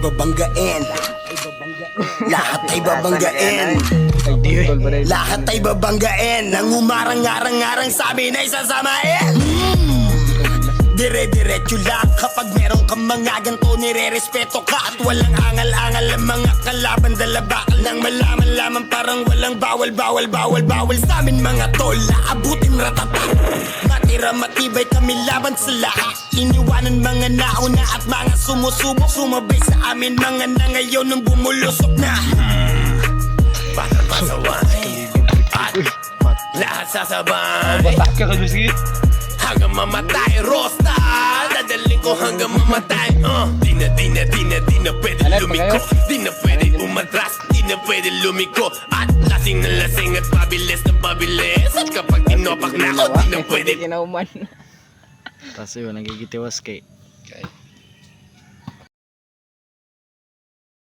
babanggain. Lahat ay babanggain. Lahat ay babanggain. Nang umarang-arang-arang sa amin ay sasamain. Dire-diretso lang kapag meron kang mga ganto, nire-respeto ka. At walang angal-angal ang mga kalaban, dalabakal nang malaman lamang parang walang bawal sa amin mga tol, aabutin ratata. Matira matibay kami laban sa lahat. Iniwanan mga nauna at mga sumusubok, sumabay sa amin mga na ngayon nung bumulusok na. Batang pasaway at lahat sasabay hanggang mamatay, Rosta. Dadaling ko hanggang mamatay. Di na pwede lumiko. Di na pwede umatras. Di na pwede lumiko. At lasing na lasing at pabilis na pabilis. At kapag tinopak na ako, di na pwede. Tapos yun, nagigitiwas kay